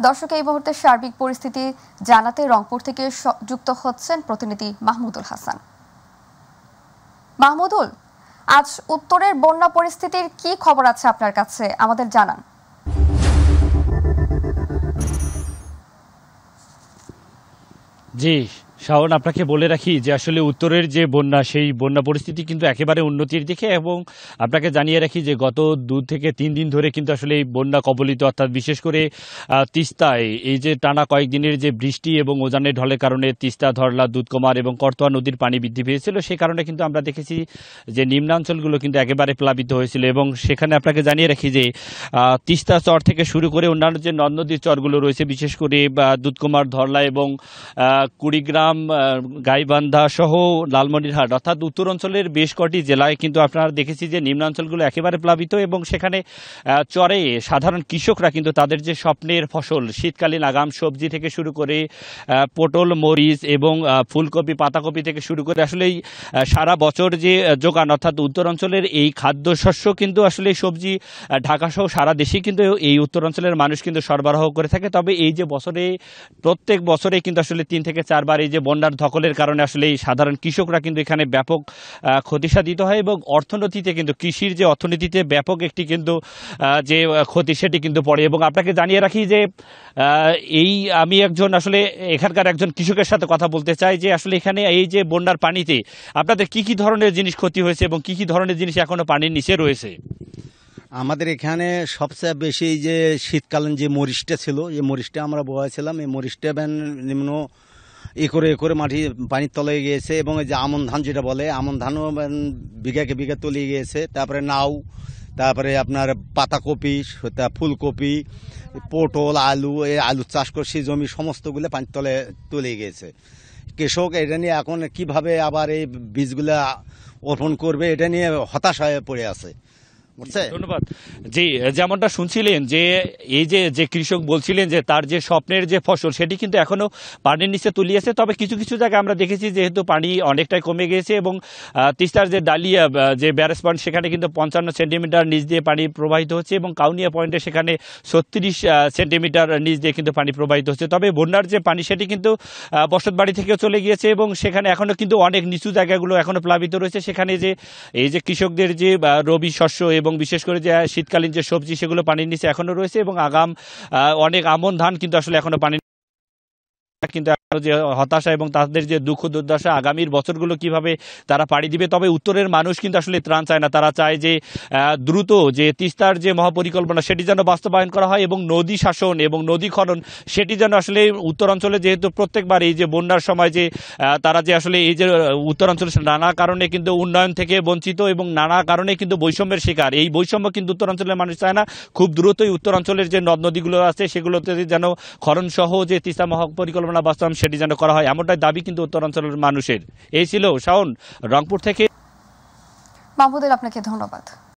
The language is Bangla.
দর্শক, এই মুহূর্তে সার্বিক পরিস্থিতি জানাতে রংপুর থেকে যুক্ত হচ্ছেন প্রতিনিধি মাহমুদুল হাসান। মাহমুদুল, আজ উত্তরের বন্যা পরিস্থিতির কি খবর আছে আপনার কাছে, আমাদের জানান। জি শাওন, আপনাকে বলে রাখি যে আসলে উত্তরের যে বন্যা, সেই বন্যা পরিস্থিতি কিন্তু একেবারে উন্নতির দিকে। এবং আপনাকে জানিয়ে রাখি যে গত 2 থেকে 3 দিন ধরে কিন্তু আসলে এই বন্যা কবলিত, অর্থাৎ বিশেষ করে তিস্তায় এই যে টানা কয়েকদিনের যে বৃষ্টি এবং উজানের ঢলের কারণে তিস্তা, ধরলা, দুধকুমার এবং করতোয়া নদীর পানি বৃদ্ধি পেয়েছিল। সে কারণে কিন্তু আমরা দেখেছি যে নিম্নাঞ্চলগুলো কিন্তু একেবারে প্লাবিত হয়েছিল। এবং সেখানে আপনাকে জানিয়ে রাখি যে তিস্তা চর থেকে শুরু করে অন্যান্য যে নদ নদীর চরগুলো রয়েছে, বিশেষ করে দুধকুমার, ধরলা এবং কুড়িগ্রাম, গাইবান্ধা সহ লালমনিরহাট, অর্থাৎ উত্তরাঞ্চলের বেশ কটি জেলায় কিন্তু আপনারা দেখেছি যে নিম্নাঞ্চলগুলো একেবারে প্লাবিত। এবং সেখানে চরে সাধারণ কৃষকরা কিন্তু তাদের যে স্বপ্নের ফসল, শীতকালীন আগাম সবজি থেকে শুরু করে পটল, মরিচ এবং ফুলকপি, পাতাকপি থেকে শুরু করে আসলে সারা বছর যে যোগান, অর্থাৎ উত্তরাঞ্চলের এই খাদ্যশস্য কিন্তু আসলে সবজি ঢাকা সহ সারা দেশে কিন্তু এই উত্তরাঞ্চলের মানুষ কিন্তু সরবরাহ করে থাকে। তবে এই যে প্রত্যেক বছরে কিন্তু আসলে 3 থেকে 4 বার এই যে বন্যার ধকলের কারণে আসলে এই সাধারণ কৃষকরা কিন্তু এখানে ব্যাপক ক্ষতিসাধিত হয়। এবং অর্থনীতিতে কিন্তু, কৃষির যে অর্থনীতিতে ব্যাপক একটি কিন্তু যে ক্ষতি, সেটি কিন্তু পড়ে। এবং আপনাকে জানিয়ে রাখি যে আমি আসলে এখানকার একজন কৃষকের সাথে কথা বলতে চাই যে আসলে এখানে এই যে বন্যার পানিতে আপনাদের কি কি ধরনের জিনিস ক্ষতি হয়েছে এবং কি কি ধরনের জিনিস এখনো পানির নিচে রয়েছে। আমাদের এখানে সবচেয়ে বেশি যে শীতকালীন যে মরিচটা ছিল, এই মরিচটা আমরা বয়াছিলাম, এই মরিচটা নিম্ন একরে মাটি পানির তলে গিয়েছে। এবং এই যে আমন ধান যেটা বলে, আমন ধানও বিঘাকে বিঘা তলিয়ে গিয়েছে। তারপরে নাউ, তারপরে আপনার পাতাকপি, ফুলকপি, পটল, আলু, এই আলু চাষ করে সেই জমি সমস্তগুলো পানির তলে তলিয়ে গিয়েছে। কৃষক এটা নিয়ে এখন কিভাবে আবার এই বীজগুলা অর্পণ করবে, এটা নিয়ে হতাশ হয়ে পড়ে আছে। ধন্যবাদ। জি, যেমনটা শুনছিলেন যে এই যে কৃষক বলছিলেন যে তার যে স্বপ্নের যে ফসল, সেটি কিন্তু এখনো পানির নিচে তলিয়েছে। তবে কিছু কিছু জায়গায় আমরা দেখেছি যেহেতু পানি অনেকটাই কমে গিয়েছে এবং তিস্তার যে ডালিয়া যে ব্যারেজ পয়েন্ট, সেখানে কিন্তু 55 সেন্টিমিটার নিচ দিয়ে পানি প্রবাহিত হচ্ছে এবং কাউনিয়া পয়েন্টে সেখানে 36 সেন্টিমিটার নিচ দিয়ে কিন্তু পানি প্রবাহিত হচ্ছে। তবে বন্যার যে পানি, সেটি কিন্তু বসতবাড়ি থেকেও চলে গিয়েছে এবং সেখানে এখনো কিন্তু অনেক নিচু জায়গাগুলো এখনো প্লাবিত রয়েছে। সেখানে যে এই যে কৃষকদের যে রবি শস্য এবং বিশেষ করে যে শীতকালীন যে সবজি, সেগুলো পানির নিচে এখনো রয়েছে। এবং অনেক আমন ধান কিন্তু আসলে এখনো পানি, কিন্তু যে হতাশা এবং তাদের যে দুঃখ দুর্দশা, আগামীর বছরগুলো কিভাবে তারা পাড়ি দিবে। তবে উত্তরের মানুষ কিন্তু আসলে ত্রাণ চায় না, তারা চায় যে দ্রুত যে তিস্তার যে মহাপরিকল্পনা, সেটি যেন বাস্তবায়ন করা হয় এবং নদী শাসন এবং নদী খনন, সেটি যেন আসলে উত্তরাঞ্চলে, যেহেতু প্রত্যেকবার এই যে বন্যার সময় যে তারা যে আসলে এই যে উত্তরাঞ্চলে নানা কারণে কিন্তু উন্নয়ন থেকে বঞ্চিত এবং নানা কারণে কিন্তু বৈষম্যের শিকার, এই বৈষম্য কিন্তু উত্তরাঞ্চলের মানুষ চায় না। খুব দ্রুতই উত্তরাঞ্চলের যে নদ নদীগুলো আছে, সেগুলোতে যেন খনন সহ যে তিস্তা মহাপরিকল্পনা বাস্তবায়ন, সেটি যেন করা হয়, এমনটাই দাবি কিন্তু উত্তরাঞ্চলের মানুষের। এই ছিল শাওন, রংপুর থেকে মাহমুদুল, আপনাকে ধন্যবাদ।